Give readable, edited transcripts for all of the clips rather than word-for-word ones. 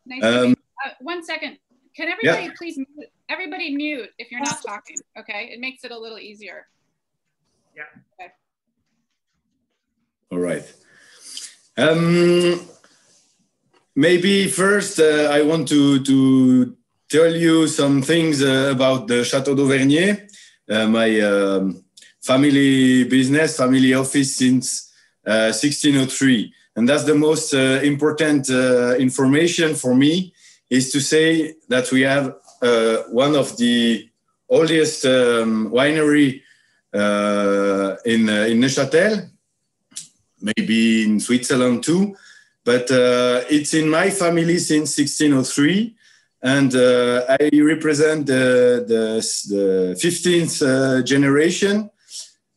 Nice to meet you. 1 second. Can everybody please mute? Everybody mute if you're not talking, okay? It makes it a little easier. Yeah. Okay. All right. Maybe first I want to tell you some things about the Chateau d'Auvernier, my family business, family office since 1603. And that's the most important information for me, is to say that we have one of the oldest winery in Neuchâtel, maybe in Switzerland too, but it's in my family since 1603, and I represent the 15th generation.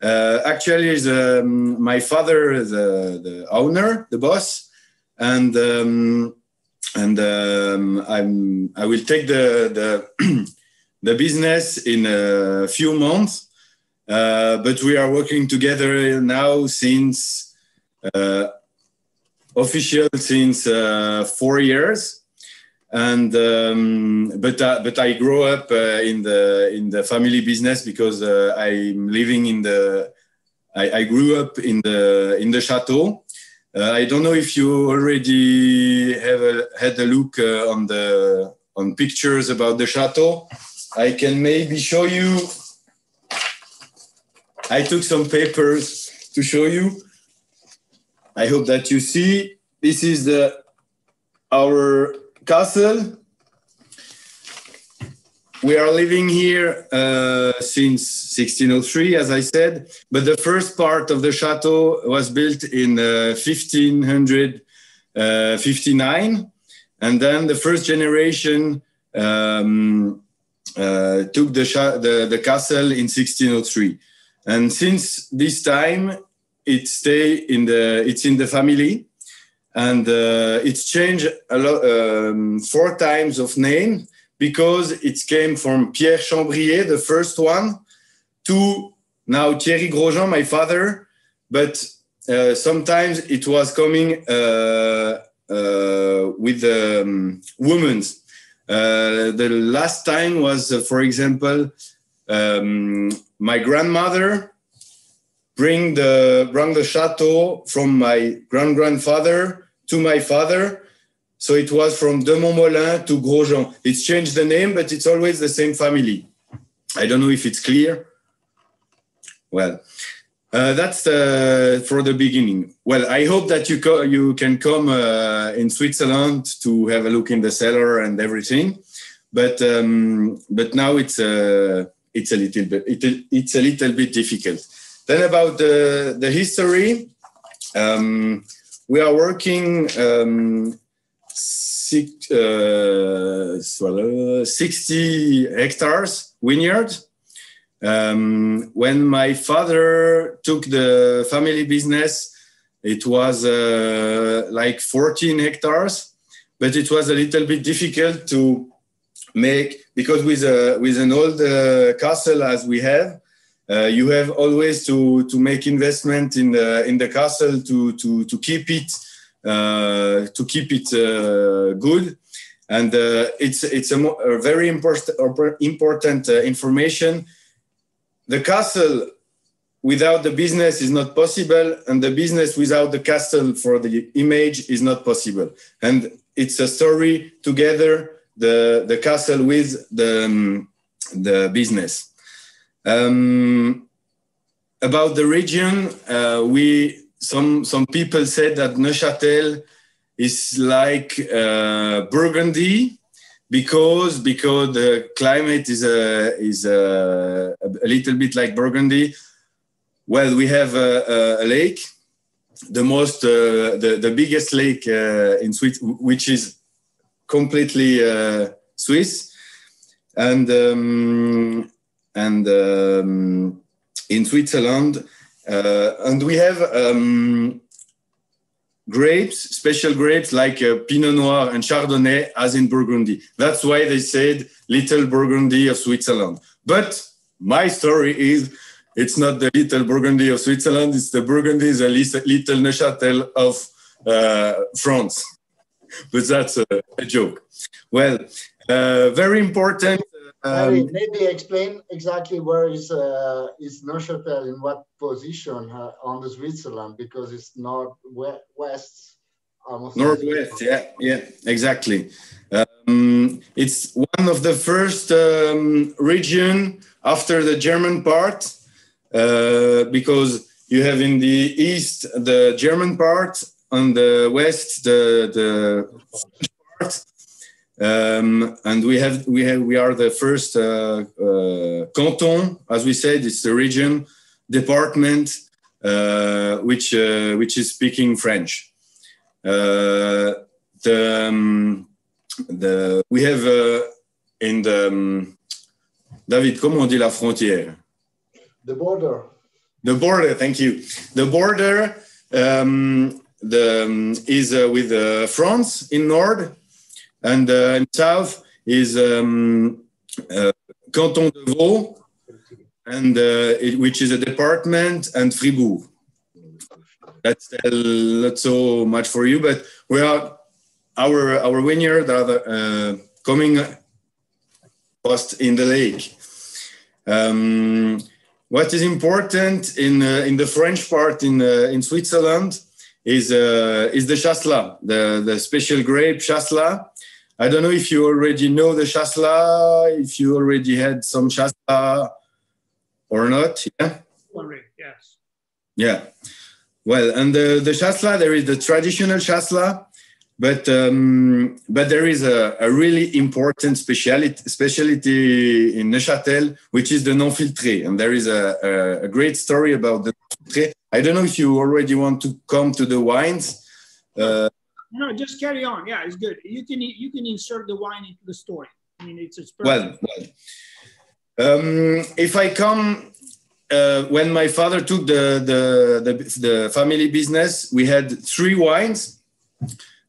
Actually, is my father is the owner, the boss, and I will take the the business in a few months, but we are working together now since official since 4 years. And but I grew up in the family business because I'm living in the. I grew up in the Chateau. I don't know if you already have had a look on pictures about the Chateau. I can maybe show you. I took some papers to show you. I hope that you see. This is our castle. We are living here since 1603, as I said, but the first part of the chateau was built in 1559, and then the first generation took the castle in 1603, and since this time it's in the family. And it's changed a lot, 4 times of name, because it came from Pierre Chambrier, the first one, to now Henry Grosjean, my father. But sometimes it was coming with the women's. The last time was, for example, my grandmother bring the chateau from my grandfather to my father. So it was from de Montmolin to Grosjean. It's changed the name, but it's always the same family. I don't know if it's clear. Well, that's for the beginning. Well, I hope that you can come in Switzerland to have a look in the cellar and everything. But now it's a little bit difficult. Then about the history, we are working 60 hectares vineyard. When my father took the family business, it was like 14 hectares, but it was a little bit difficult to make, because with an old castle as we have, you have always to make investment in the castle to keep it good, and it's a very important information. The castle without the business is not possible, and the business without the castle for the image is not possible. And it's a story together, the castle with the business. About the region, some people said that Neuchâtel is like Burgundy because the climate is a little bit like Burgundy. Well, we have a lake, the biggest lake in Switzerland, which is completely Swiss, and in Switzerland, and we have grapes, special grapes like Pinot Noir and Chardonnay, as in Burgundy. That's why they said Little Burgundy of Switzerland. But my story is, it's not the Little Burgundy of Switzerland, it's the Burgundy, the little Neuchâtel of France. but that's a joke. Well, very important. Maybe explain exactly where is Neuchâtel, in what position on the Switzerland, because it's northwest, almost Northwest, yeah, exactly. It's one of the first region after the German part, because you have in the east the German part, on the west the French part. And we are the first canton, as we said. It's the region, department, which is speaking French. We have in the David, comment on dit la frontière? The border. The border. Thank you. The border is with France in north. And in south is Canton de Vaud, and which is a department, and Fribourg. That's not so much for you, but we are our vineyard are coming post in the lake. What is important in the French part in Switzerland is the Chasselas, the special grape Chasselas. I don't know if you already know the Chasselas, if you already had some Chasselas or not. Yeah. Already, yes. Yeah. Well, and the Chasselas, there is the traditional Chasselas, but there is a really important specialty in Neuchâtel, which is the non-filtré, and there is a great story about the non-filtré. I don't know if you already want to come to the wines. No, just carry on. Yeah, it's good. You can insert the wine into the story. I mean, it's perfect. Well, if I come, when my father took the family business, we had 3 wines: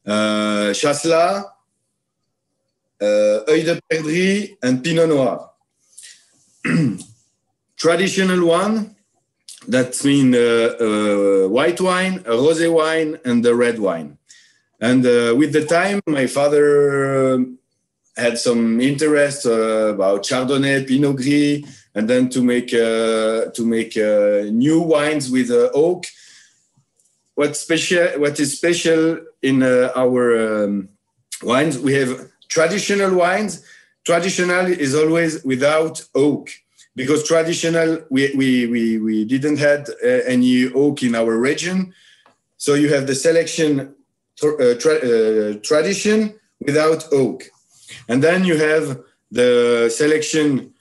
Chasselas, Œil de Perdrix, and Pinot Noir. Traditional one, that means white wine, a rosé wine, and the red wine. And with the time, my father had some interest about Chardonnay, Pinot Gris, and then to make new wines with oak. What is special in our wines? We have traditional wines. Traditional is always without oak, because traditional we didn't have any oak in our region. So you have the selection. Tradition without oak, and then you have the selection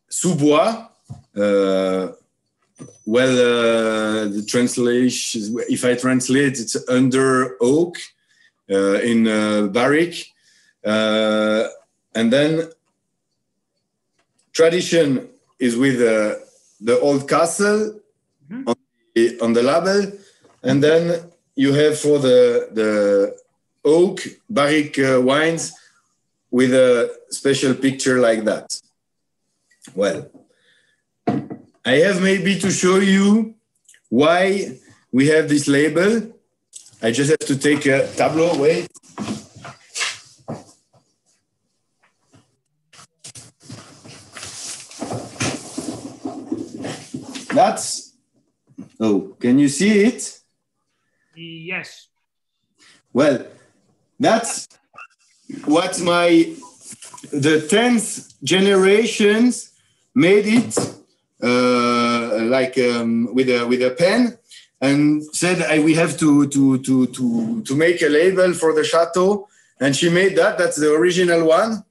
sous-bois. The translation, if I translate, it's under oak in barrique, and then tradition is with the old castle on the label, and then you have for the oak barrique wines with a special picture like that. Well, I have maybe to show you why we have this label. I just have to take a tableau, wait. That's, oh, can you see it? Yes. Well, that's what the 10th generations made it with a pen, and said we have to make a label for the chateau, and she made that. That's the original one.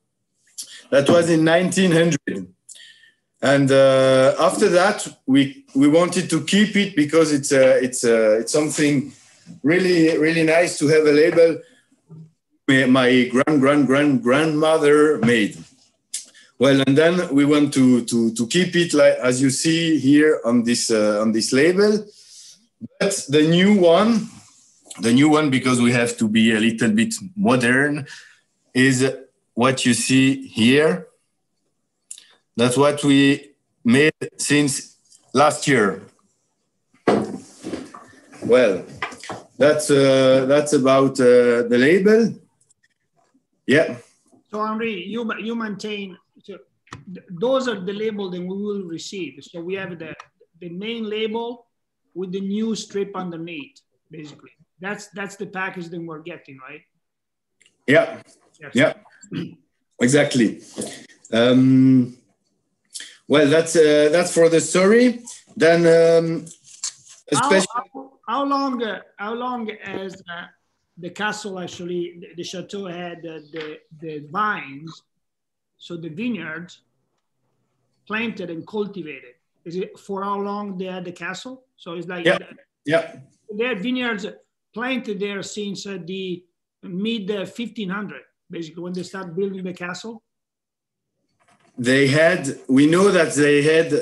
That was in 1900. And after that, we wanted to keep it because it's something really nice to have a label my grandmother made. Well, and then we want to keep it like as you see here on this label. But the new one, because we have to be a little bit modern, is what you see here. That's what we made since last year. Well, that's about the label. Yeah. So Henry, you maintain, so those are the label that we will receive. So we have the main label with the new strip underneath, basically. That's the package that we're getting, right? Yeah. Yes. Yeah. Exactly. Well, that's for the story. Then, how long has the castle actually, the chateau had the vines, so the vineyards planted and cultivated? Is it for how long they had the castle? So it's like they had vineyards planted there since the mid 1500, basically, when they started building the castle. We know that they had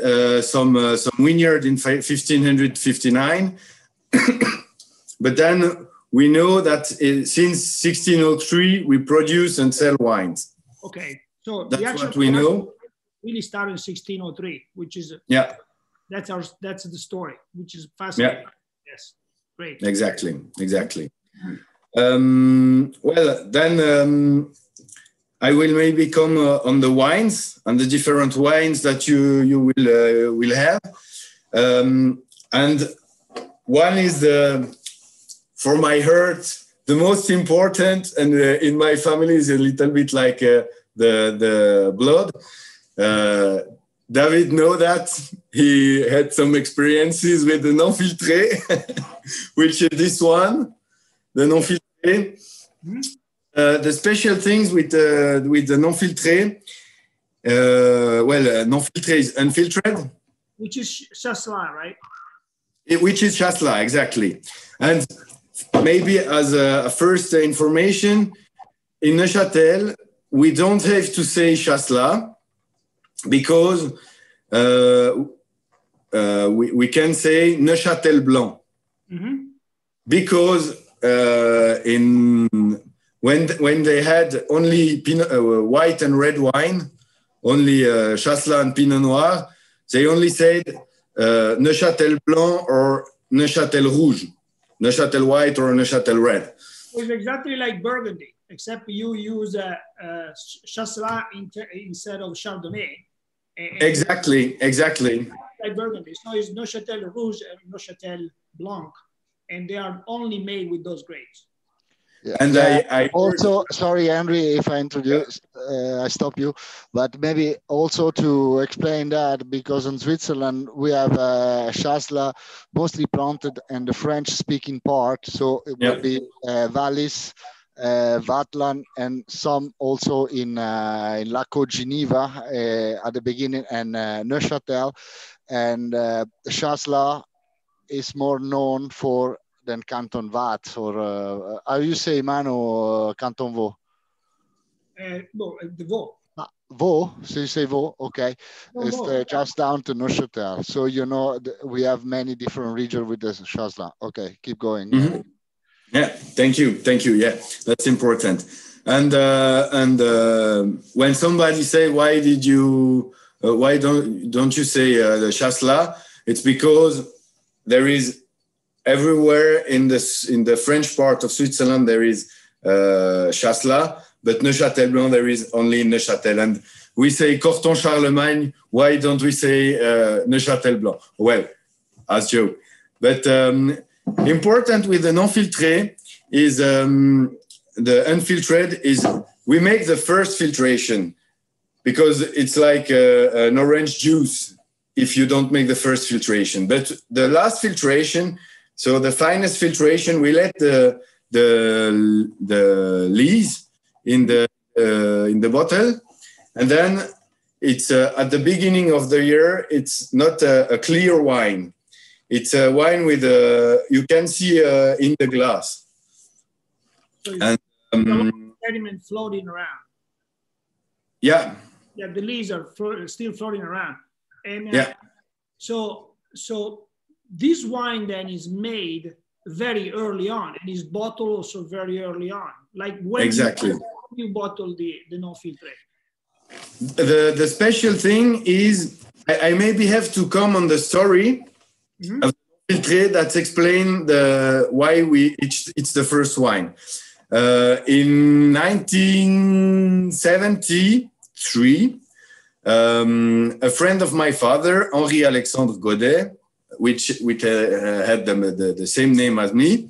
some vineyard in 1559, but then we know that since 1603 we produce and sell wines. Okay, so that's what we know. Really started in 1603, which is that's the story, which is fascinating. Yeah. Yes, great. Exactly. Well, then. I will maybe come on the wines and the different wines that you will have, and one is for my heart the most important, and in my family is a little bit like the blood. David know that he had some experiences with the non-filtré, which is this one, the non-filtré. Mm-hmm. The special things with the non-filtré, non-filtré is unfiltered. Which is Chasselas, right? Which is Chasselas, exactly. And maybe as a first information, in Neuchâtel, we don't have to say Chasselas because we can say Neuchâtel Blanc. Mm-hmm. Because when they had only white and red wine, only Chasselas and Pinot Noir, they only said Neuchâtel Blanc or Neuchâtel Rouge, Neuchâtel White or Neuchâtel Red. It's exactly like Burgundy, except you use Chasselas instead of Chardonnay. Exactly. Like Burgundy. So it's Neuchâtel Rouge and Neuchâtel Blanc, and they are only made with those grapes. Yeah. And I also, sorry, Henry, if I introduce, I stop you, but maybe also to explain that, because in Switzerland we have Chasselas mostly planted in the French-speaking part, so it will be Vallis, Vatland, and some also in Lac Geneva at the beginning, and Neuchâtel, and Chasselas is more known for than Canton Vaud, or how you say, Mano, Canton Vaud? The Vaud. Vaud, so you say Vaud, okay. No, it's just down to Neuchâtel. So, you know, we have many different regions with the Chasselas. Okay, keep going. Mm-hmm. Yeah, thank you. Yeah, that's important. And when somebody say, why don't you say the Chasselas? It's because there is everywhere in the French part of Switzerland, there is Chasselas, but Neuchâtel Blanc, there is only Neuchâtel. And we say Corton Charlemagne, why don't we say Neuchâtel Blanc? Well, as joke. But important with the non-filtré is the unfiltered is we make the first filtration because it's like an orange juice if you don't make the first filtration. But the last filtration, so the finest filtration, we let the lees in the bottle, and then it's at the beginning of the year. It's not a clear wine; it's a wine with you can see in the glass. So and sediment floating around. Yeah. Yeah, the lees are still floating around, and so this wine then is made very early on and is bottled also very early on. Like when you bottle the non-filtré. The special thing is I maybe have to come on the story of filtré that explain why it's the first wine. In 1973, a friend of my father, Henry Alexandre Godet, which had the same name as me,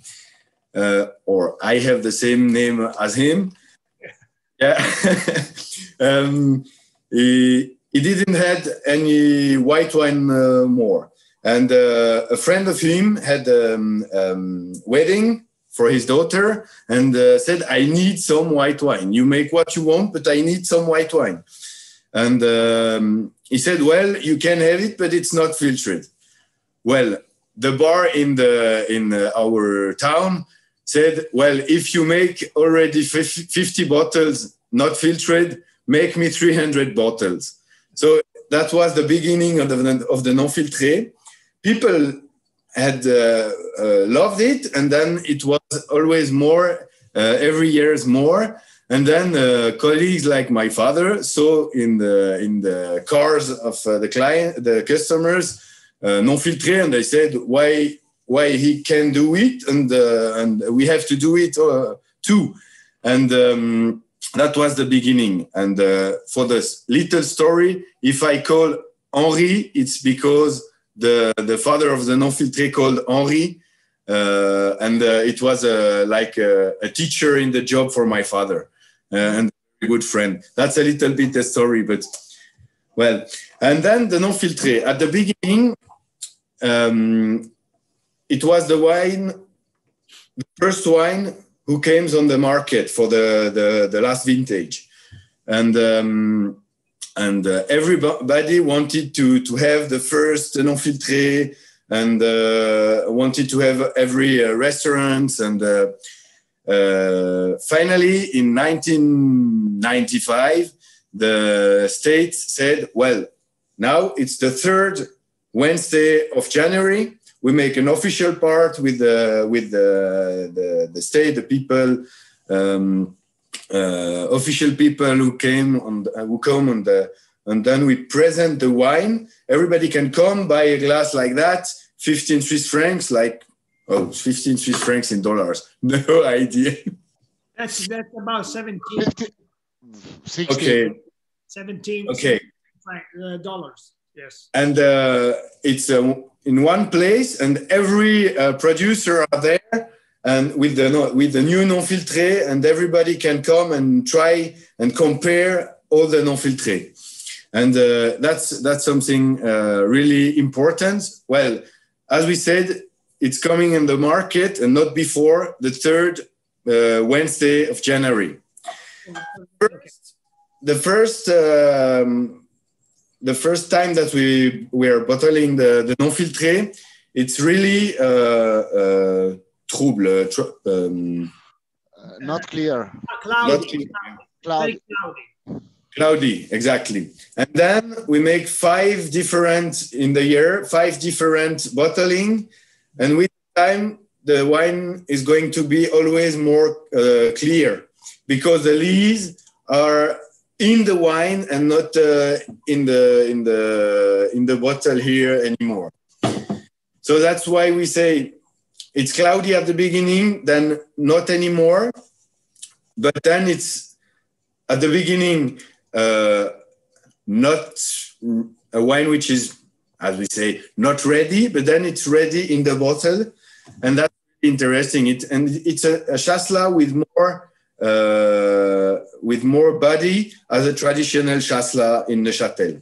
or I have the same name as him. Yeah, he didn't had any white wine more, and a friend of him had a wedding for his daughter, and said, "I need some white wine. You make what you want, but I need some white wine." And he said, "Well, you can have it, but it's not filtered." Well, the bar in our town said, "Well, if you make already 50 bottles not filtered, make me 300 bottles." So that was the beginning of the non-filtré. People had loved it, and then it was always more, every year more. And then colleagues like my father saw in the cars of the customers non-filtré, and they said, why he can do it, and we have to do it too. And that was the beginning. And for this little story, if I call Henri, it's because the father of the non-filtré called Henri, and it was like a teacher in the job for my father, and a good friend. That's a little bit the story, but well. And then the non-filtré. At the beginning, it was the first wine who came on the market for the last vintage, and everybody wanted to have the first non-filtré, and wanted to have every restaurant. And finally, in 1995, the state said, "Well, now it's the third Wednesday of January. We make an official part with the state, the people, official people who come and then we present the wine. Everybody can come buy a glass like that, 15 Swiss francs, 15 Swiss francs in dollars. No idea. That's about 17. 16. Okay. 17. Okay. Dollars. Yes. And it's in one place, and every producer are there, and with the new non-filtré, and everybody can come and try and compare all the non-filtré. And that's something really important. Well, as we said, it's coming in the market, and not before the third Wednesday of January. The first time that we are bottling the non-filtré, it's really trouble, not clear. Cloudy. Cloudy. Cloudy, exactly. And then we make 5 different bottling, and with time the wine is going to be always more clear, because the lees are in the wine and not in the bottle here anymore. So that's why we say it's cloudy at the beginning, then not anymore. But then it's at the beginning not a wine which is, as we say, not ready, but then it's ready in the bottle, and that's interesting. It's a chasselas with more body as a traditional chasselas in the Chateau,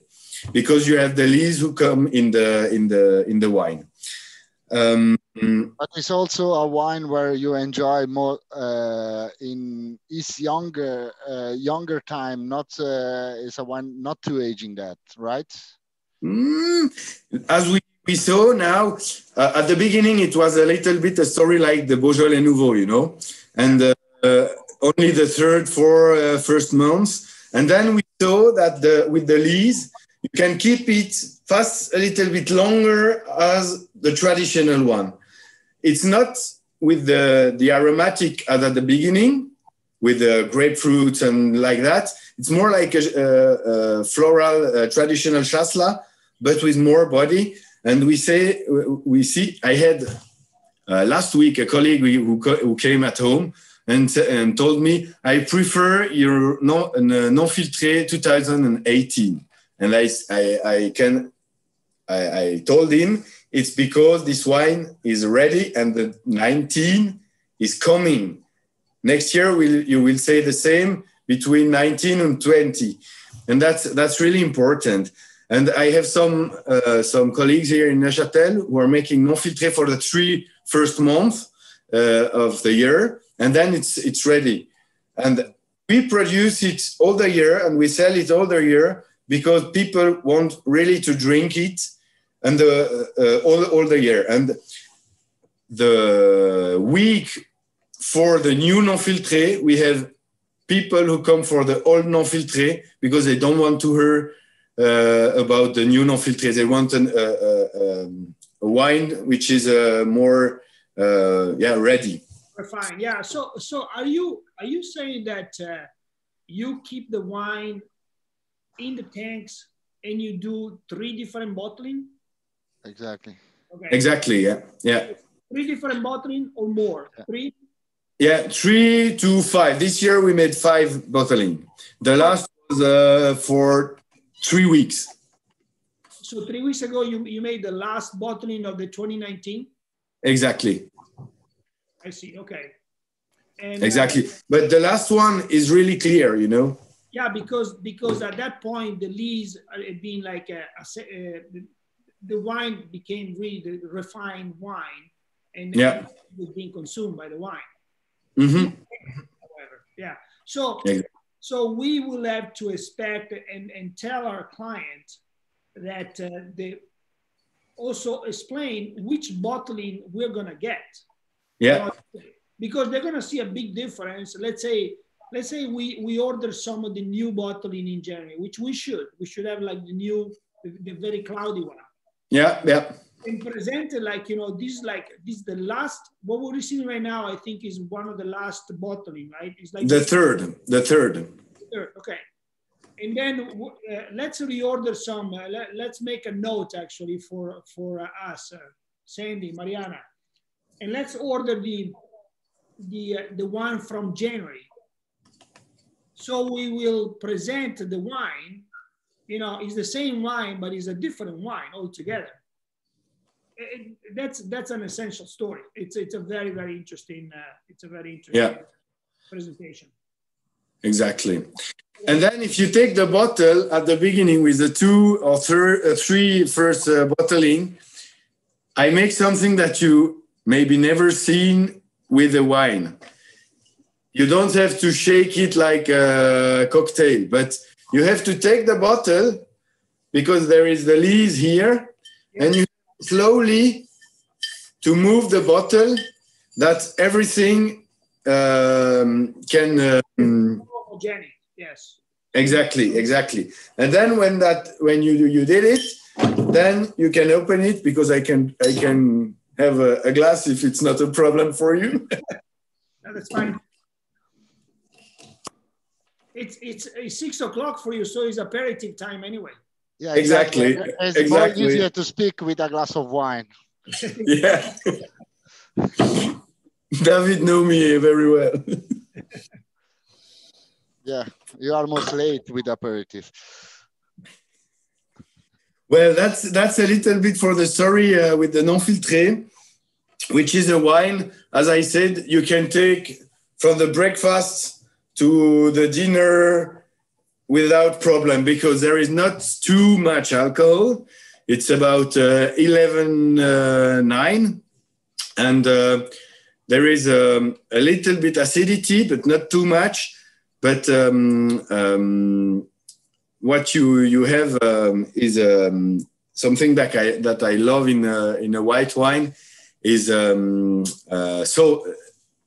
because you have the lees who come in the wine. But it's also a wine where you enjoy more in its younger time. Not it's a wine not too aging that, right? As we saw now, at the beginning it was a little bit a story like the Beaujolais Nouveau, and only the 3rd, 4th, first months, and then we saw that with the lees you can keep it fast a little bit longer as the traditional one. It's not with the aromatic as at the beginning, with the grapefruits and like that. It's more like a floral traditional chasselas, but with more body. and we see. I had last week a colleague who came at home and told me, I prefer your non-filtré 2018. And I told him it's because this wine is ready and the 19 is coming. Next year you will say the same between 19 and 20. And that's really important. And I have some colleagues here in Chateau who are making non-filtré for the 3 first months of the year, and then it's ready. And we produce it all the year and we sell it all the year because people want really to drink it and all the year. And the week for the new non-filtré, we have people who come for the old non-filtré because they don't want to hear about the new non-filtré. They want a wine which is more ready. Fine. Yeah. So are you saying that you keep the wine in the tanks and you do 3 different bottling? Exactly. Okay. Exactly. Yeah. 3 different bottling or more? 3? Yeah, 3 to 5. This year we made 5 bottling. The last was for 3 weeks. So 3 weeks ago, you made the last bottling of the 2019? Exactly. I see. Okay. And, exactly. But the last one is really clear, you know? Yeah, because at that point, the lees had been like the wine became really the refined wine and it was being consumed by the wine. Mm-hmm. However, yeah. So we will have to expect and tell our client that they also explain which bottling we're gonna get. Yeah. Because they're gonna see a big difference. Let's say we order some of the new bottling in January, which we should have like the very cloudy one. Yeah. And presented like, you know, this is the last, what we're receiving right now, I think is one of the last bottling, right? It's like the third. Okay. And then let's reorder some, let's make a note actually for us, Sandy, Mariana. And let's order the one from January. So we will present the wine, you know, it's the same wine, but it's a different wine altogether. That's an essential story. It's a very, very interesting, presentation. Exactly. And then if you take the bottle at the beginning with the 2 or 3 first bottling, I make something that you maybe never seen with the wine. You don't have to shake it like a cocktail, but you have to take the bottle because there is the lees here, and you slowly to move the bottle that everything can homogenic. Yes. Exactly. And then when you did it, then you can open it because I can have a glass if it's not a problem for you. No, that's fine. It's 6 o'clock for you, so it's aperitif time anyway. Yeah, exactly. It's more easier to speak with a glass of wine. Yeah. David knows me very well. Yeah, you're almost late with aperitif. Well, that's a little bit for the story with the non-filtré, which is a wine, as I said, you can take from the breakfast to the dinner without problem because there is not too much alcohol. It's about 11.9, and there is a little bit acidity, but not too much. But what you have is something that I love in a white wine is so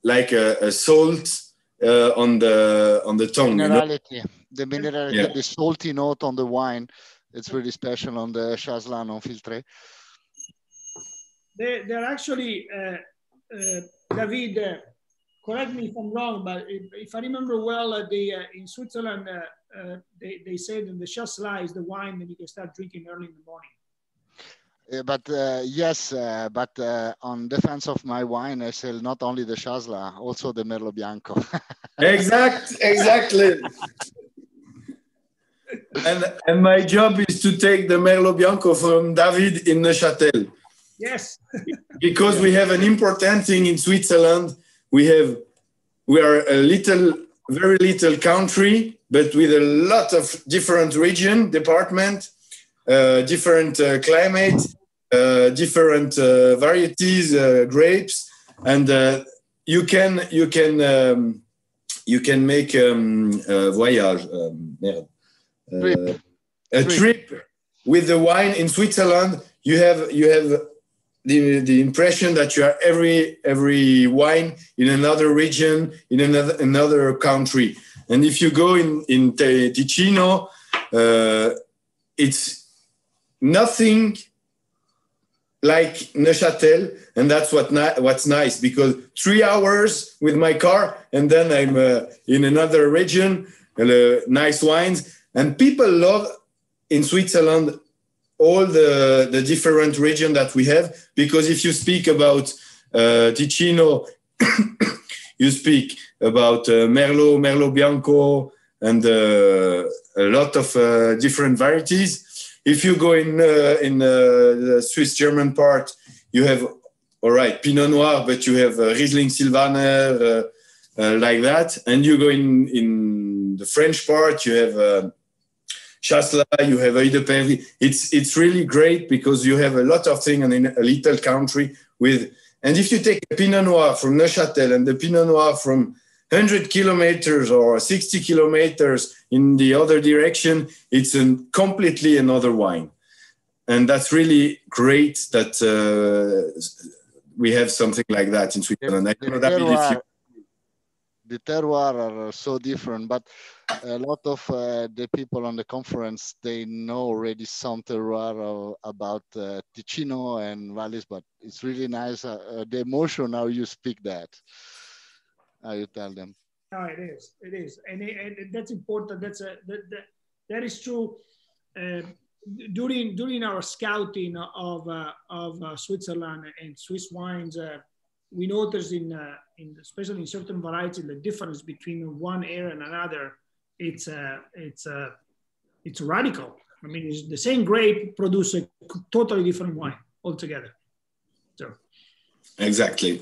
like a salt on the tongue. Minerality, the minerality, the salty note on the wine. It's really special on the Chasselas non-filtré. They're actually, David, correct me if I'm wrong, but if I remember well, in Switzerland, they said that the Chasselas is the wine that you can start drinking early in the morning. Yes, but on defense of my wine, I sell not only the Chasselas, also the Merlot Bianco. Exactly. And my job is to take the Merlot Bianco from David in Chateau. Yes. Because we have an important thing in Switzerland. We are a very little country, but with a lot of different region, department, different climate, different varieties, grapes, and you can make voyage, a trip with the wine in Switzerland. You have the impression that you are every wine in another region, in another country. And if you go in Ticino, it's nothing like Neuchâtel, and that's what's nice, because 3 hours with my car, and then I'm in another region, nice wines, and people love in Switzerland all the different region that we have, because if you speak about Ticino, you speak about Merlot Bianco, and a lot of different varieties. If you go in the Swiss-German part, you have, all right, Pinot Noir, but you have Riesling Sylvaner, like that. And you go in the French part, you have Chasselas, you have Œil de Perdrix. It's really great because you have a lot of things in a little country with. And if you take a Pinot Noir from Neuchâtel and the Pinot Noir from 100 kilometers or 60 kilometers in the other direction, it's completely another wine. And that's really great that we have something like that in Switzerland. The terroir are so different, but a lot of the people on the conference, they know already some terroir about Ticino and Vallis, but it's really nice, the emotion how you speak that, how you tell them. No, it is. And that's important. That is true. During our scouting of Switzerland and Swiss wines, we noticed especially in certain varieties, the difference between one area and another. It's radical. I mean, it's the same grape produce a totally different wine altogether. So. Exactly.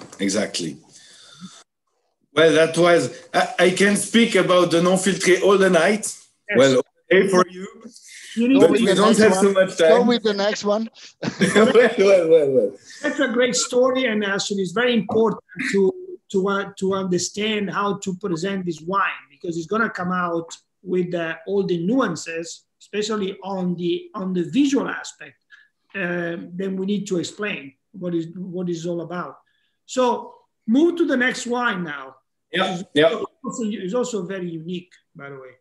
Well, that was. I can speak about the non-filtré all the night. Yes. Well, okay for you. But we don't have so much time. Go with the next one. well. That's a great story, and actually, it's very important to understand how to present this wine, because it's going to come out with all the nuances, especially on the visual aspect. Then we need to explain what is all about. So move to the next wine now. Yeah. It's also very unique, by the way.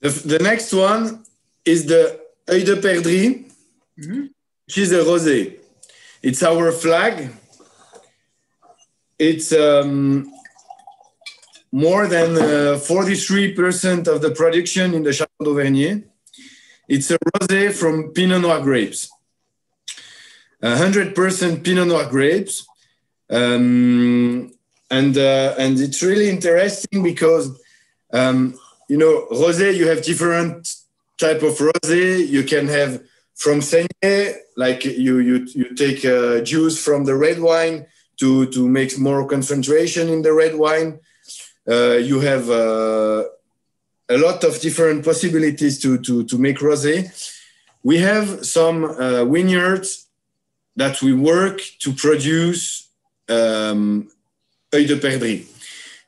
The next one is the Œil de Perdrix, which is a rosé. It's our flag. It's more than 43% of the production in the Chateau d'Auvernier. It's a rosé from Pinot Noir grapes. 100% Pinot Noir grapes. And it's really interesting because rosé, you have different type of rosé. You can have from saignée, like you take juice from the red wine to make more concentration in the red wine. You have a lot of different possibilities to make rosé. We have some vineyards that we work to produce Œil de Perdrix,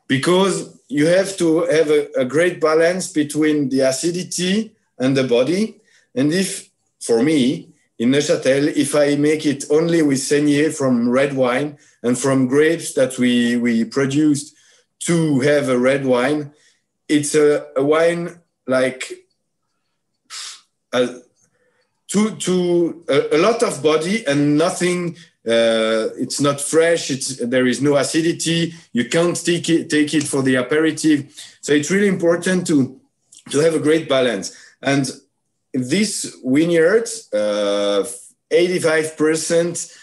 because you have to have a great balance between the acidity and the body. And for me, in Neuchâtel, if I make it only with saignée from red wine and from grapes that we produced to have a red wine, it's a wine like a lot of body and nothing. It's not fresh. There is no acidity. You can't take it for the aperitif. So it's really important to have a great balance. And this vineyard 85%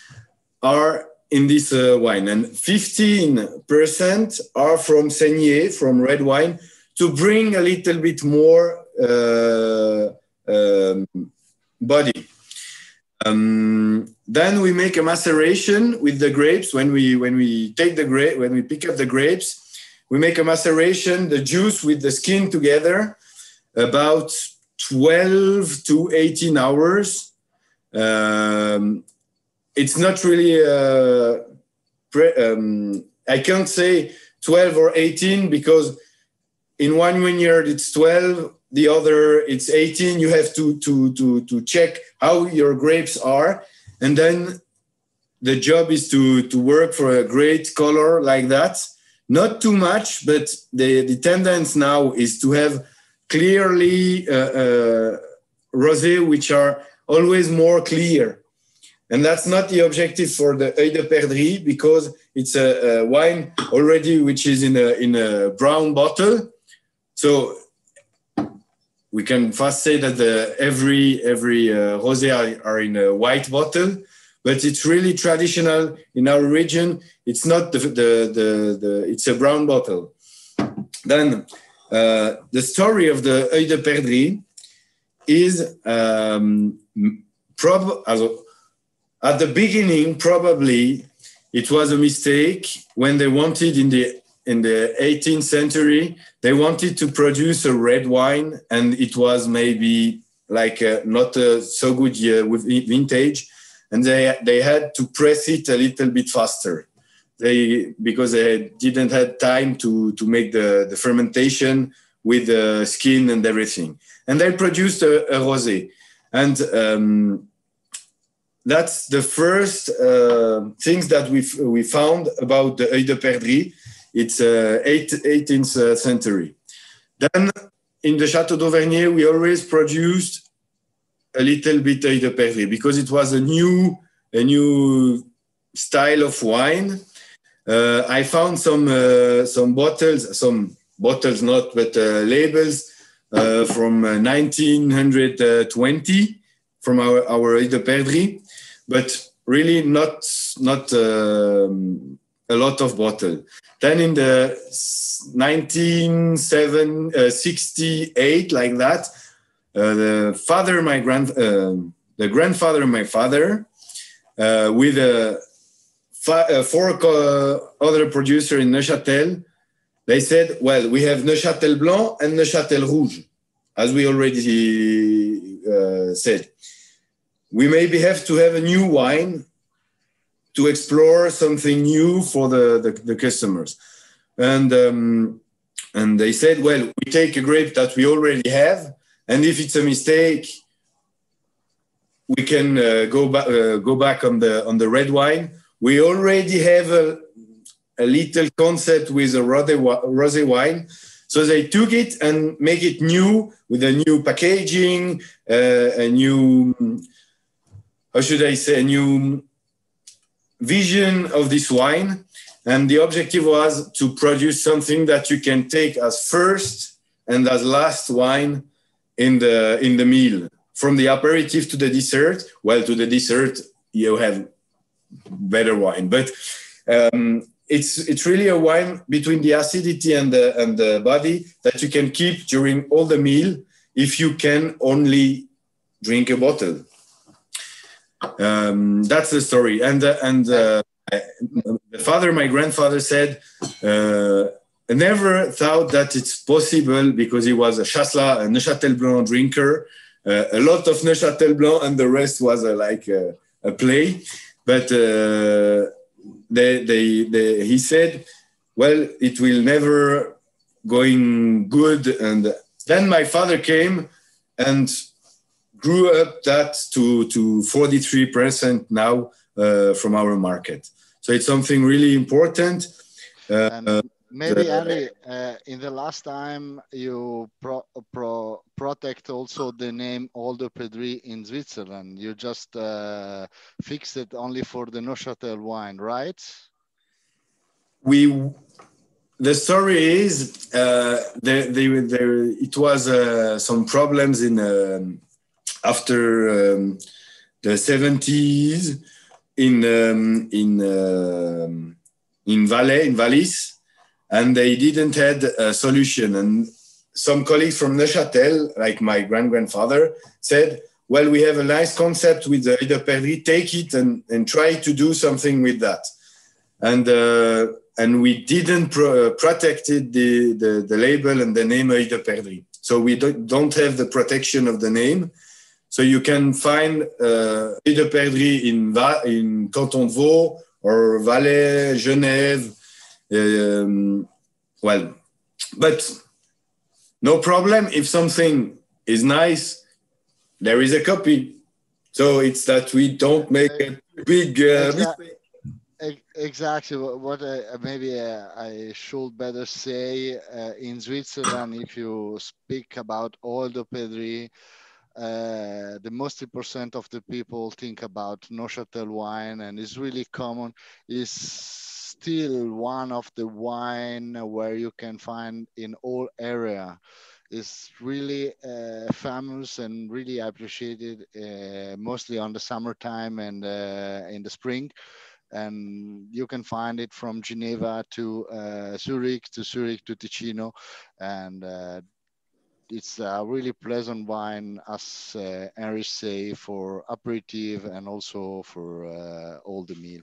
are in this wine, and 15% are from Saignée, from red wine, to bring a little bit more body. Then we make a maceration with the grapes. When we take the grape, when we pick up the grapes, we make a maceration, the juice with the skin together, about 12 to 18 hours. It's not really, I can't say 12 or 18 because in one vineyard it's 12, the other it's 18. You have to check how your grapes are. And then the job is to work for a great color like that. Not too much, but the tendency now is to have clearly rosé, which are always more clear. And that's not the objective for the Œil de Perdrix because it's a wine already which is in a brown bottle. So we can fast say that every rosé are in a white bottle, but it's really traditional in our region. It's not it's a brown bottle. Then the story of the Œil de Perdrix is at the beginning, probably it was a mistake when they wanted in the 18th century, they wanted to produce a red wine, and it was maybe like not so good with vintage, and they had to press it a little bit faster. Because they didn't have time to make the fermentation with the skin and everything, and they produced a rosé, and that's the first things that we found about the Œil de Perdrix. It's 18th century. Then in the Chateau d'Auvernier, we always produced a little bit Œil de Perdrix because it was a new style of wine. I found some bottles not, but labels from 1920 from our Œil de Perdrix. But really not a lot of bottle. Then in the 1968, like that, the grandfather of my father, with four other producer in Neuchâtel, they said, well, we have Neuchâtel Blanc and Neuchâtel Rouge, as we already said. We maybe have to have a new wine to explore something new for the customers. And they said, well, we take a grape that we already have, and if it's a mistake, we can go back on the red wine. We already have a little concept with a rosé wine. So they took it and make it new with a new packaging, a new, how should I say, a new vision of this wine. And the objective was to produce something that you can take as first and as last wine in the meal. From the aperitif to the dessert, well, to the dessert, you have better wine. But it's really a wine between the acidity and the body that you can keep during all the meal if you can only drink a bottle. That's the story. And my grandfather said, I never thought that it's possible because he was a Chasselas, a Neuchâtel Blanc drinker, a lot of Neuchâtel Blanc, and the rest was like a play. But he said, well, it will never going good. And then my father came and grew up that to 43% now from our market. So it's something really important. Maybe, Henry, in the last time you protect also the name Œil de Perdrix in Switzerland. You just fixed it only for the Neuchâtel wine, right? The story is it was some problems in after the 70s in Valais, and they didn't have a solution. And some colleagues from Neuchâtel, like my grandfather, said, well, we have a nice concept with the Œil de Perdrix, take it and try to do something with that. And we didn't protected the label and the name Œil de Perdrix. So we don't have the protection of the name. So you can find Œil de Perdrix in Canton de Vaud or Valais, Genève. Well, but no problem. If something is nice, there is a copy. So it's that we don't make a big mistake. Exactly what maybe I should better say. In Switzerland, if you speak about Œil de Perdrix, the most % of the people think about Neuchâtel wine, and it's really common. It's still one of the wine where you can find in all area. It's really famous and really appreciated, mostly on the summertime and in the spring. And you can find it from Geneva to Zurich to Ticino, and it's a really pleasant wine, as Henry say, for aperitif and also for all the meal.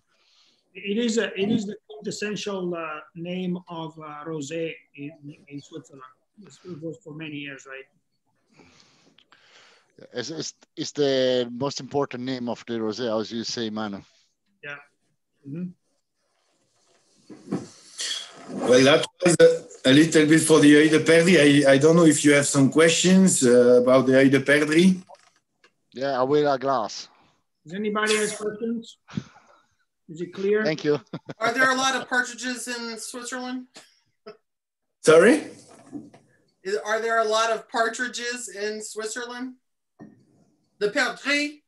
It is the quintessential name of rosé in Switzerland. It was for many years, right? It's the most important name of the rosé, as you say, Manu. Yeah. Mm-hmm. Well, that was a little bit for the Œil de Perdrix. I don't know if you have some questions about the Œil de Perdrix. Yeah, I will a glass. Does anybody has questions? Is it clear? Thank you. Are there a lot of partridges in Switzerland? Sorry? Are there a lot of partridges in Switzerland? The Perdrix?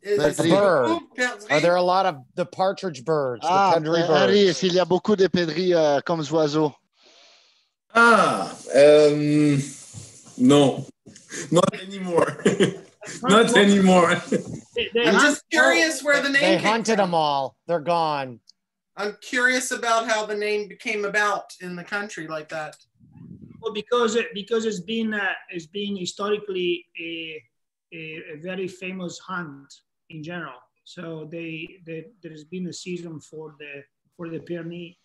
It's a bird. Are there a lot of the partridge birds? The Perdrix birds? Henry, s'il y a beaucoup de perdrix comme oiseaux. No, not anymore. Not anymore. I'm just curious where the name They hunted them all. They're gone. I'm curious about how the name came about in the country like that. Well, because it's been historically a very famous hunt in general. So there's been a season for the Pyrenees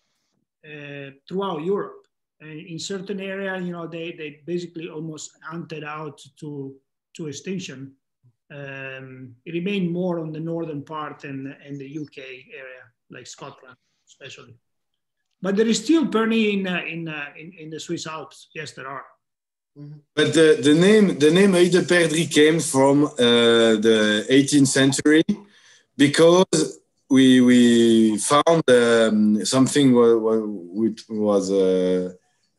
throughout Europe, and in certain areas, they basically almost hunted out to extinction. It remained more on the northern part and the UK area, like Scotland, especially. But there is still Pyrenees in the Swiss Alps. Yes, there are. But the name Œil de Perdrix came from the 18th century, because we found something which was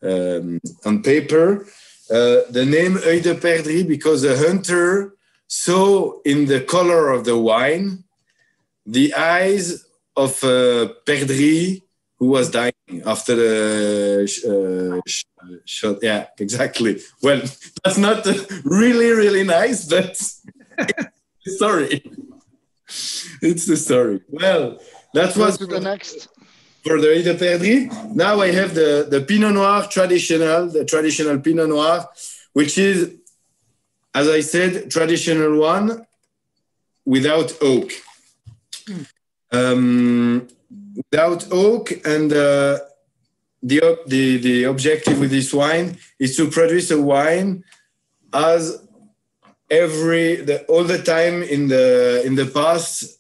on paper. The name Œil de Perdrix, because the hunter saw in the color of the wine the eyes of Perdrix, who was dying after the shot. Yeah, exactly. Well, that's not really, really nice, but sorry. It's the story. Well, that was to the next. For the Œil de Perdrix. Now I have the Pinot Noir the traditional Pinot Noir, which is, as I said, traditional one without oak. Without oak, and the objective with this wine is to produce a wine as all the time in the past,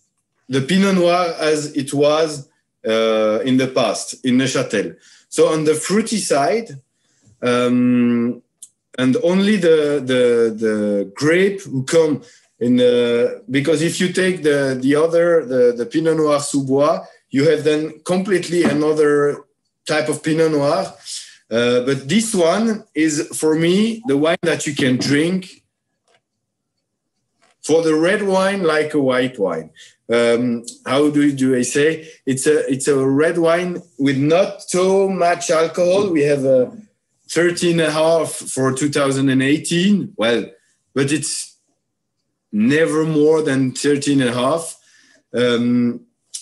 the Pinot Noir as it was in the past in Neuchâtel. So on the fruity side, and only the grape who come in, because if you take the Pinot Noir sous bois, you have then completely another type of Pinot Noir. But this one is, for me, the wine that you can drink for the red wine like a white wine. How do I say? It's a red wine with not so much alcohol. We have a 13.5 for 2018. Well, but it's never more than 13.5.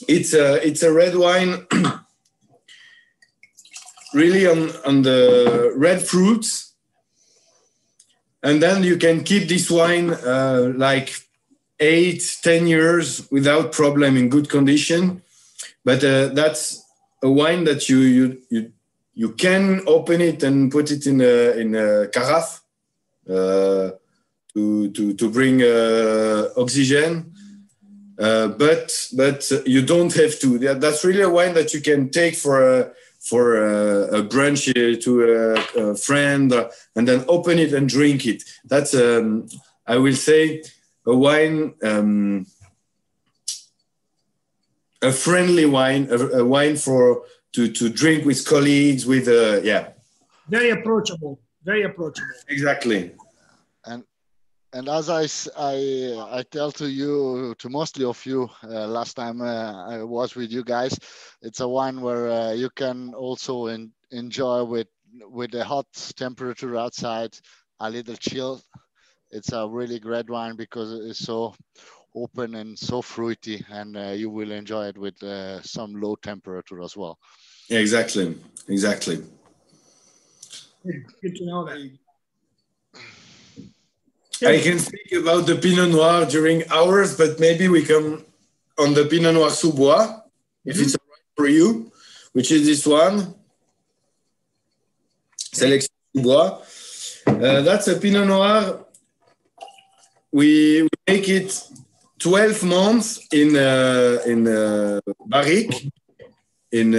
It's a red wine really on the red fruits. And then you can keep this wine like 8-10 years without problem, in good condition. But that's a wine that you can open it and put it in a carafe to bring oxygen. But you don't have to. That's really a wine that you can take for a brunch to a friend, and then open it and drink it. That's I will say a wine, a friendly wine, a wine to drink with colleagues. With yeah, very approachable. Very approachable. Exactly. And as I tell to you, to mostly of you, last time I was with you guys, it's a wine where you can also enjoy with the hot temperature outside, a little chill. It's a really great wine because it's so open and so fruity, and you will enjoy it with some low temperature as well. Yeah, exactly. Good to know that. I can speak about the Pinot Noir during hours, but maybe we come on the Pinot Noir sous bois, if it's all right for you, which is this one. Sélection sous bois. That's a Pinot Noir. We make it 12 months in barrique, in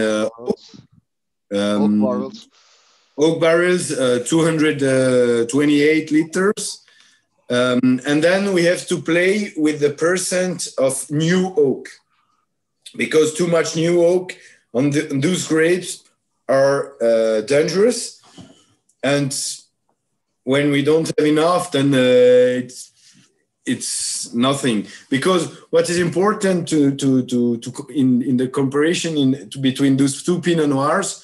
oak barrels, 228 liters. And then we have to play with the percent of new oak, because too much new oak on those grapes are dangerous. And when we don't have enough, then it's nothing. Because what is important to in the comparison between those two Pinot Noirs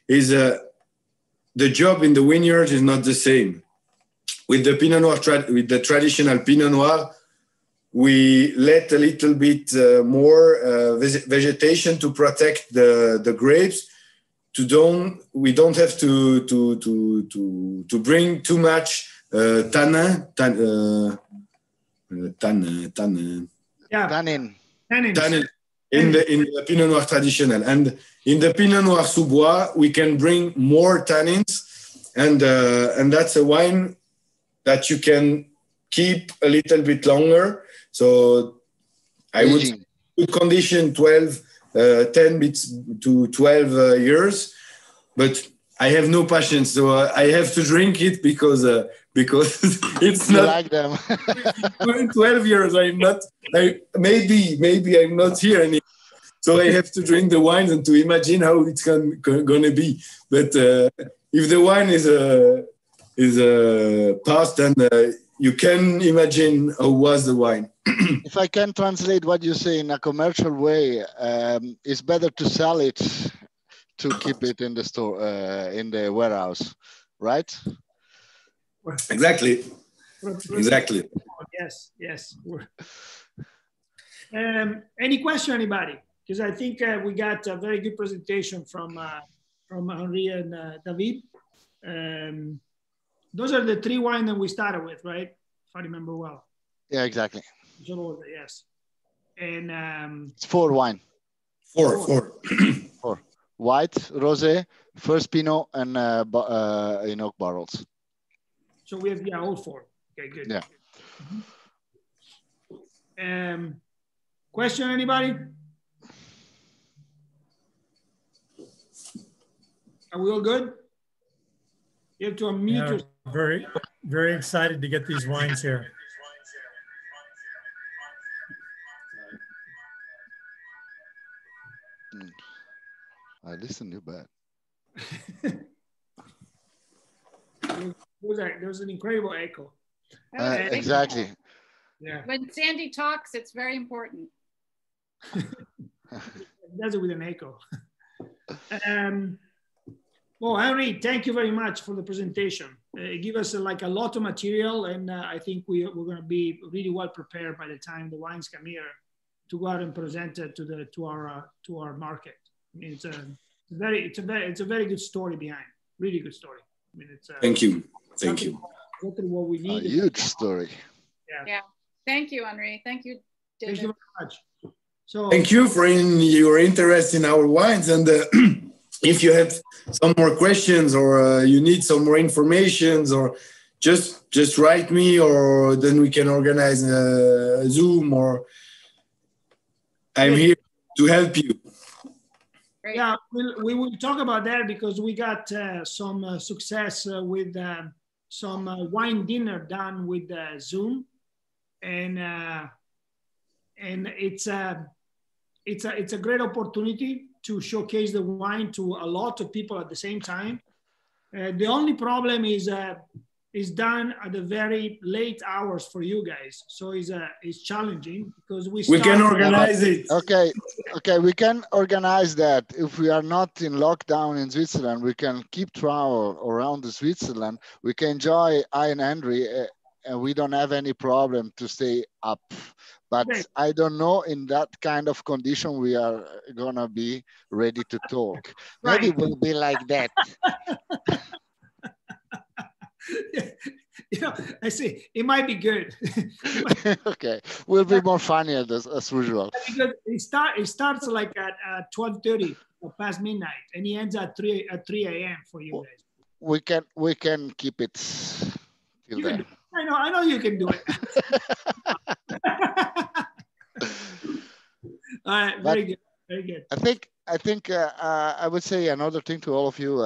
is the job in the vineyard is not the same. With the Pinot Noir, with the traditional Pinot Noir, we let a little bit more vegetation to protect the grapes. We don't have to bring too much tannin. Tannin in the Pinot Noir traditional, and in the Pinot Noir sous bois we can bring more tannins, and that's a wine that you can keep a little bit longer. So I would say good condition 10 to 12 years, but I have no patience, so I have to drink it because it's not like them. 12 years. Maybe I'm not here anymore. So I have to drink the wine and to imagine how it's gonna be. But if the wine is past, and you can imagine how was the wine. If I can translate what you say in a commercial way, it's better to sell it to keep it in the store, in the warehouse, right? Exactly. Yes. Any question, anybody? Because I think we got a very good presentation from Henry and David. Those are the three wines that we started with, right? If I remember well. Yeah, exactly. Yes. And it's 4 wine. Four. White, rosé, first Pinot, and in oak barrels. So we have all 4. Okay, good. Yeah. Question, anybody? Are we all good? You have to unmute yourself. Very, very excited to get these wines here. I listen to bad. There was an incredible echo. Exactly. Yeah. When Sandy talks, it's very important. It does it with an echo. Well, Henry, thank you very much for the presentation. It gave us like a lot of material, and I think we're going to be really well prepared by the time the wines come here to go out and present it to our market. I mean, it's a very good story behind. Really good story. I mean, it's thank you. Exactly what we need. A huge story. Yeah. Thank you, Henry. Thank you, David. Thank you very much. So thank you for your interest in our wines, and if you have some more questions or you need some more information, or just write me, or then we can organize a Zoom, or I'm here to help you. Great. Yeah, we will talk about that because we got some success with some wine dinner done with Zoom, and it's a great opportunity to showcase the wine to a lot of people at the same time. The only problem is done at the very late hours for you guys, so it's challenging because we can organize it. Okay, we can organize that. If we are not in lockdown in Switzerland, we can keep travel around the Switzerland. We can enjoy I and Henry, and we don't have any problem to stay up. But okay. I don't know in that kind of condition we are gonna be ready to talk. Right. Maybe we'll be like that. You know, I see. It might be good. Okay, we'll be more funny as usual. Because it starts like at 12:30 or past midnight, and he ends at 3 a.m. for you guys. We can keep it till then. I know you can do it. All right, very good, very good. I think I would say another thing to all of you.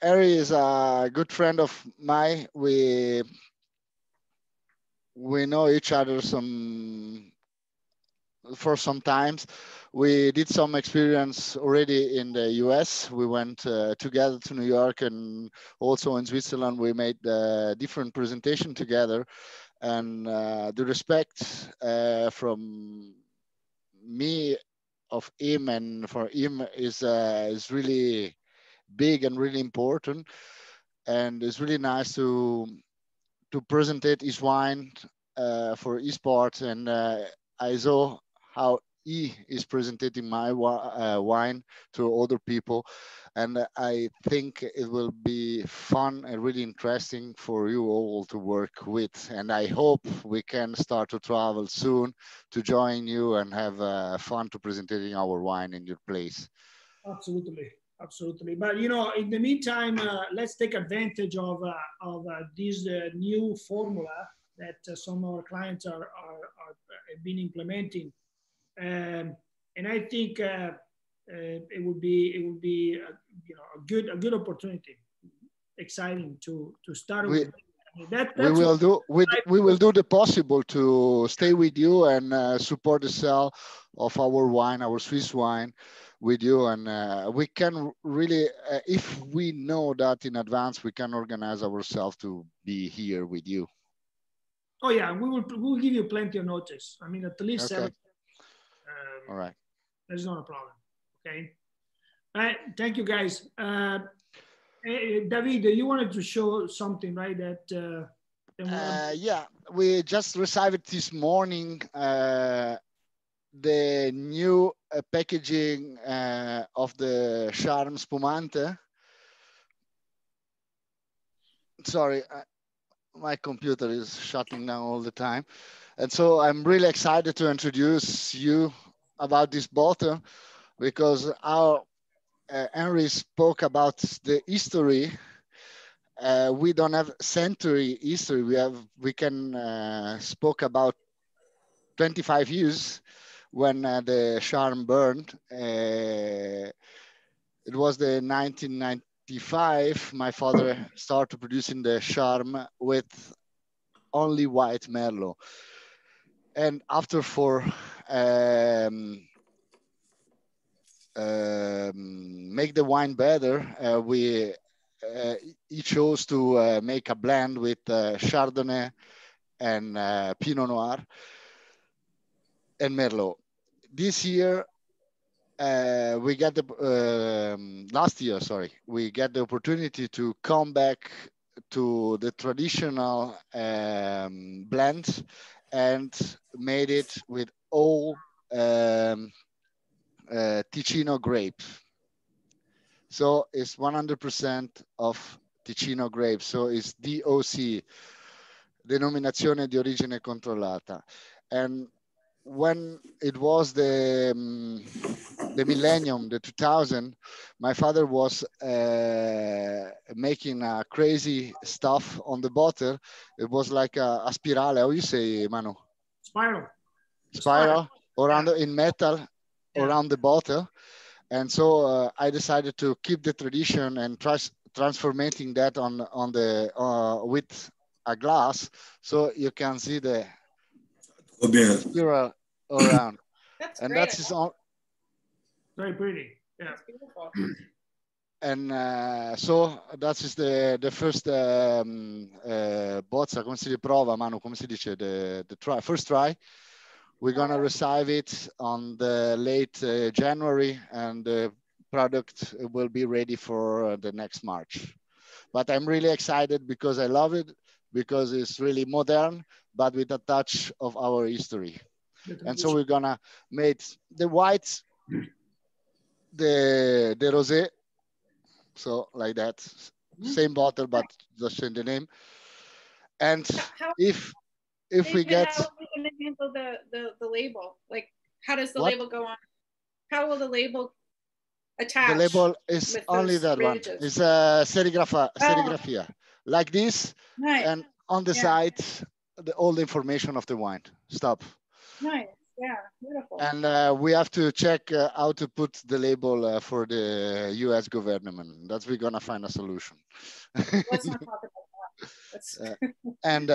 Henry is a good friend of mine. We know each other for some times. We did some experience already in the US. We went together to New York, and also in Switzerland. We made different presentation together, and the respect from me of him and for him is really big and really important, and it's really nice to present his wine for his part, and I saw how he is presenting my wine to other people, and I think it will be fun and really interesting for you all to work with, and I hope we can start to travel soon to join you and have fun to presenting our wine in your place. Absolutely. But you know, in the meantime, let's take advantage of this new formula that some of our clients have been implementing, and I think it would be a good opportunity, exciting to start with. We will do the possible to stay with you and support the sale of our wine, our Swiss wine, with you, and we can really, if we know that in advance, we can organize ourselves to be here with you. Oh yeah, we'll give you plenty of notice. I mean, at least 7. All right. There's not a problem. Okay. All right. Thank you, guys. David, you wanted to show something, right? Yeah, we just received this morning the new packaging of the Charme Spumante. Sorry, my computer is shutting down all the time. And so I'm really excited to introduce you about this bottle, because our Henry spoke about the history. We don't have century history. We can spoke about 25 years when the Charme burned. It was the 1995. My father started producing the Charme with only white Merlot, and after for make the wine better, he chose to make a blend with Chardonnay and Pinot Noir and Merlot. This year, we got the last year, sorry, we got the opportunity to come back to the traditional blend and made it with all Ticino grape. So it's 100% of Ticino grape. So it's DOC, denominazione di origine controllata. And when it was the millennium, the 2000, my father was making crazy stuff on the bottle. It was like a spirale. How you say, Manu? Spiral around in metal around the bottle. And so I decided to keep the tradition and transforming that on the with a glass, so you can see the spiral around. That's and great. that's all. Very pretty. Yeah. That's beautiful. And so that is the first bozza, come si prova, Manu, come si dice, the first try. We're gonna receive it on the late January, and the product will be ready for the next March. But I'm really excited because I love it, because it's really modern, but with a touch of our history. And so we're gonna make the whites, the rosé, so like that, same bottle, but just change the name. And if we get, how are we going to handle the label? Like, how does the label go on? How will the label attach? The label is only that one. It's a serigrafia, like this, nice. And on the side, all the information of the wine. Stop. Nice. Yeah, beautiful. And we have to check how to put the label for the U.S. government. That's we're gonna find a solution. Let's not talk about that. And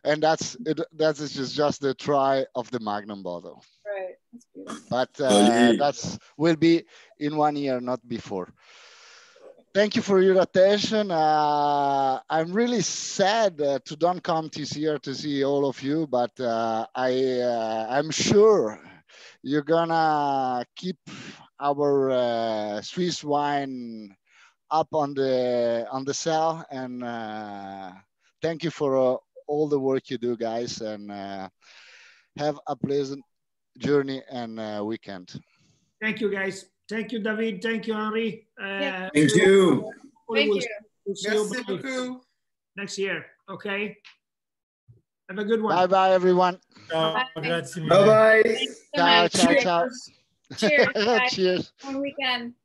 and that's just the try of the Magnum bottle. Right. That's beautiful. But that's will be in 1 year, not before. Thank you for your attention. I'm really sad to don't come this year to see all of you, but I'm sure you're gonna keep our Swiss wine up on the cell. And thank you for all the work you do, guys, and have a pleasant journey and weekend. Thank you, guys. Thank you, David. Thank you, Henry. Thank you. Thank you. We'll see you next year. Okay. Have a good one. Bye bye, everyone. Ciao. Bye. Bye bye. Ciao, ciao, ciao. Cheers. Cheers. Bon weekend.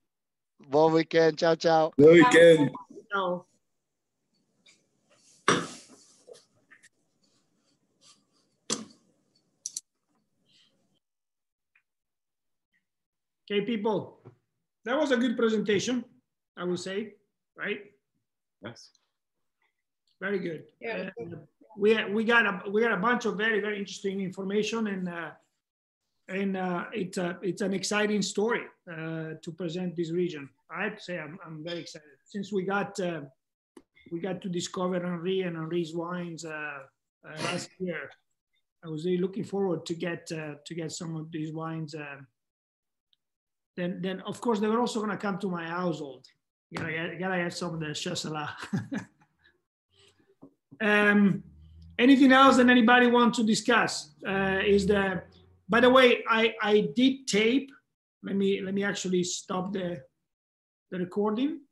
Bon weekend. Ciao, ciao. Bon weekend. Ciao. Okay, people, that was a good presentation, I would say, right? Yes. Very good. Yeah. We got a bunch of very, very interesting information, and it's an exciting story to present this region. I have to say I'm very excited since we got to discover Henry and Henry's wines last year. I was really looking forward to get some of these wines. Then of course they were also going to come to my household. Gotta have some of the Chateau. Anything else that anybody wants to discuss? By the way, I did tape. Let me actually stop the recording.